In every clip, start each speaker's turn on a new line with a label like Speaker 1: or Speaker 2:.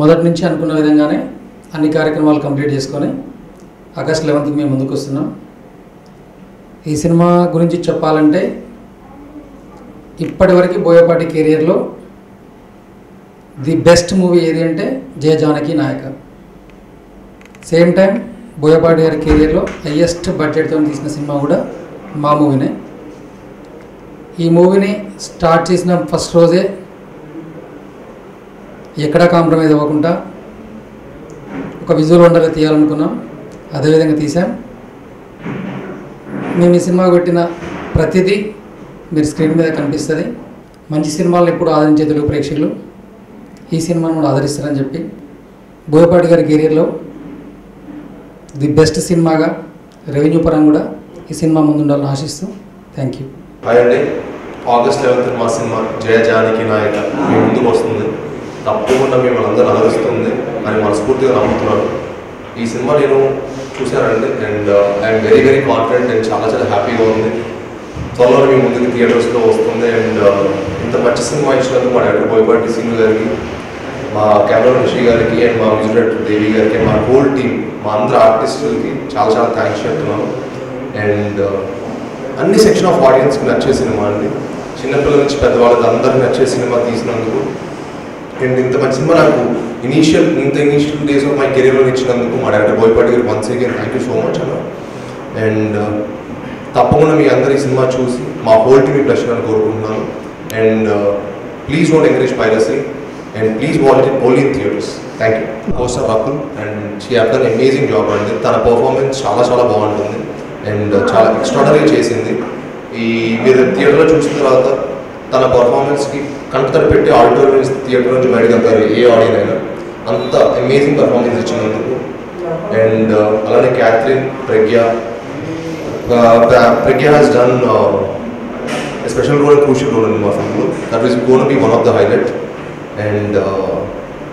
Speaker 1: మొదటి నుంచి అనుకున్న విధంగానే అన్ని కార్యక్రమాలు కంప్లీట్ చేసుకొని ఆగస్ట్ 11కి మేము ముందుకు వస్తున్నాం. ఈ సినిమా గురించి చెప్పాలంటే ఇప్పటివరకు బోయపాటి కెరియర్లో ది బెస్ట్ మూవీ ఏది అంటే జయ జానకి నాయక. సేమ్ టైం బోయపాటి గారి కెరియర్లో హైయెస్ట్ బడ్జెట్తో తీసిన సినిమా కూడా మా మూవీనే. ఈ మూవీని స్టార్ట్ చేసిన ఫస్ట్ రోజే ఎక్కడా కాంప్రమైజ్ అవ్వకుండా ఒక విజువల్ వండర్గా తీయాలనుకున్నాం. అదేవిధంగా తీసాం. మేము ఈ సినిమా పెట్టిన ప్రతిదీ మీరు స్క్రీన్ మీద కనిపిస్తుంది. మంచి సినిమాలను ఎప్పుడు ఆదరించే తెలుగు ప్రేక్షకులు ఈ సినిమాను కూడా ఆదరిస్తారని చెప్పి బోయపాటి గారి కెరీర్లో ది బెస్ట్ సినిమాగా రెవెన్యూ పరంగా కూడా ఈ సినిమా ముందుండాలని ఆశిస్తూ థ్యాంక్ యూ.
Speaker 2: హాయ్ అండి. ఆగస్ట్ 11th మా సినిమా జయ జానకి నాయక మీ ముందుకు వస్తుంది. తప్పకుండా మిమ్మల్ని అందరూ ఆదరిస్తుంది అని మనస్ఫూర్తిగా నమ్ముతున్నాను. ఈ సినిమా నేను చూశానండి and I'm very very confident and చాలా చాలా హ్యాపీగా ఉంది. త్వరలో మీ ముందుకు థియేటర్స్లో వస్తుంది. అండ్ ఇంత మంచి సినిమా ఇచ్చినందుకు మా డైరెక్టర్ బోయపాటి శ్రీను గారికి, మా కెమెరా రిషి గారికి అండ్ మా మ్యూజిక్ డైరెక్టర్ దేవి గారికి, మా హోల్ టీమ్, మా అందరు ఆర్టిస్టులకి చాలా చాలా థ్యాంక్స్ చెప్తున్నాను. అండ్ అన్ని సెక్షన్ ఆఫ్ ఆడియన్స్కి నచ్చే సినిమా అండి. చిన్నపిల్లల నుంచి పెద్దవాళ్ళకి అందరికీ నచ్చే సినిమా తీసినందుకు అండ్ ఇంత మంచి సినిమా నాకు ఇనీషియల్ డేస్ ఆఫ్ మై కెరీర్లో ఇచ్చినందుకు మా డైరెక్టర్ బోయపాటి గారికి once again thank you so much అన్న. అండ్ తప్పకుండా మీ అందరు ఈ సినిమా చూసి మా హోల్ టీమ్ ప్లస్ అని కోరుకుంటున్నాను. And please don't encourage piracy and please watch it only in theatres. Thank you. Coaster Rakul and she have done amazing job అండి. తన పర్ఫార్మెన్స్ చాలా చాలా బాగుంటుంది అండ్ చాలా ఎక్స్ట్రాడనరీ చేసింది. మీరు థియేటర్లో చూసిన తర్వాత తన పర్ఫార్మెన్స్కి కంటతడి పెట్టి ఆడిటోరియం థియేటర్ నుంచి బయటకు వెళ్తారు ఏ ఆడియన్ అయినా. అంత అమేజింగ్ పర్ఫార్మెన్స్ ఇచ్చినందుకు. అండ్ అలానే Catherine, Pragya has done special role, crucial role in my film. That is going to be one of the highlight. And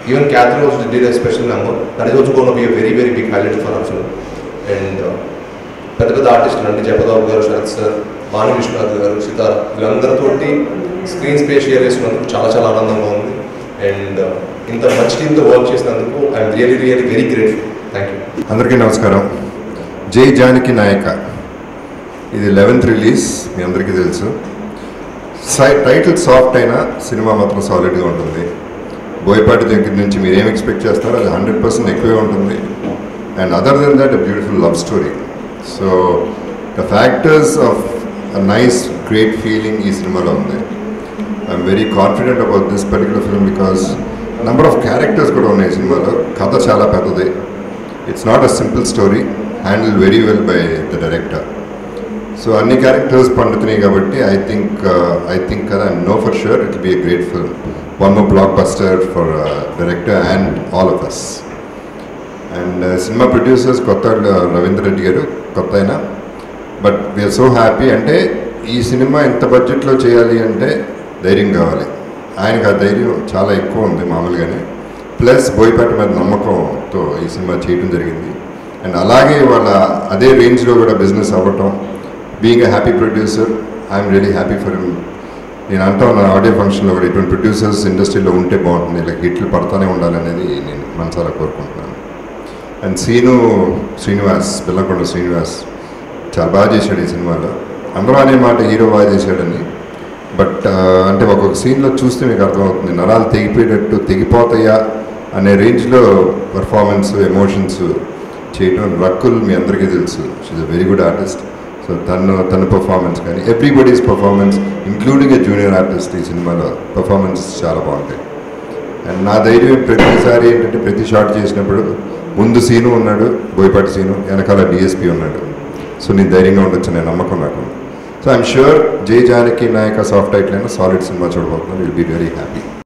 Speaker 2: even Catherine also did a special number. That is also going to be a very very big highlight for our film. And పెద్ద పెద్ద ఆర్టిస్టులు అంటే జపదాబు గారు, Sarath sir, Bhanu Vishwanath గారు, Sitara, వీళ్ళందరితోటి screen space share చేసినందుకు చాలా చాలా ఆనందంగా ఉంది. అండ్ ఇంత మంచి టీంతో వర్క్ చేసినందుకు I'm really really very grateful. Thank you.
Speaker 3: అందరికీ నమస్కారం. జై జానకి నాయక ఇది 11th రిలీజ్, మీ అందరికీ తెలుసు. టైటిల్ సాఫ్ట్ అయినా సినిమా మాత్రం సాలిడ్గా ఉంటుంది. బోయపాటి దగ్గర నుంచి మీరు ఏం ఎక్స్పెక్ట్ చేస్తారో అది 100% ఎక్కువే ఉంటుంది. And other than that beautiful love story. So the factors of a nice great feeling ఈ సినిమాలో ఉంది. I'm very confident about this particular film because number of characters కూడా ఉన్నాయి సినిమాలో. కథ చాలా పెద్దది. It's not a simple story, handle very well by the director. So అన్ని క్యారెక్టర్స్ పండుతున్నాయి కాబట్టి ఐ థింక్ కదా I know for sure it will be a great film. One more block buster for director and all of us. And సినిమా producers కొత్త రవీంద్ర రెడ్డి గారు, కొత్త అయినా but we are so happy. అంటే ఈ సినిమా ఇంత బడ్జెట్లో చేయాలి అంటే ధైర్యం కావాలి. ఆయనకు ఆ ధైర్యం చాలా ఎక్కువ ఉంది మామూలుగానే. ప్లస్ బోయపాటి మీద నమ్మకంతో ఈ సినిమా చేయడం జరిగింది. అండ్ అలాగే వాళ్ళ అదే రేంజ్లో కూడా బిజినెస్ అవ్వటం, being a happy producer, I'm really happy for him. నేను అంటా నా ఆడియో ఫంక్షన్లో కూడా ఇటువంటి ప్రొడ్యూసర్స్ ఇండస్ట్రీలో ఉంటే బాగుంటుంది, ఇలా హిట్లు పడతానే ఉండాలనేది నేను మనసారా కోరుకుంటున్నాను. అండ్ శ్రీనివాస్, బెల్లంకొండ శ్రీనివాస్ చాలా బాగా చేశాడు ఈ సినిమాలో. అందరూ అనే మాట హీరో బాగా చేశాడని, బట్ అంటే ఒక్కొక్క సీన్లో చూస్తే మీకు అర్థమవుతుంది నరాలు తెగిపోయేటట్టు, తెగిపోతాయా అనే రేంజ్లో పర్ఫార్మెన్స్, ఎమోషన్స్ చేయడం. రకుల్ మీ అందరికీ తెలుసు, she's a very good artist. So తన పర్ఫార్మెన్స్ కానీ everybody's performance including a junior artist ఈ సినిమాలో పర్ఫార్మెన్స్ చాలా బాగుంటాయి. అండ్ నా ధైర్యం ప్రతిసారి ఏంటంటే ప్రతి షాట్ చేసినప్పుడు ముందు సీను ఉన్నాడు బోయపాటి సీను, వెనకాల డిఎస్పీ ఉన్నాడు. సో నేను ధైర్యంగా ఉండొచ్చు, నేను నమ్మకం నాకు. So I'm sure Jai Janaki Nayaka soft title అయినా సాలిడ్ సినిమా చూడబోతున్నాను. Will be very happy.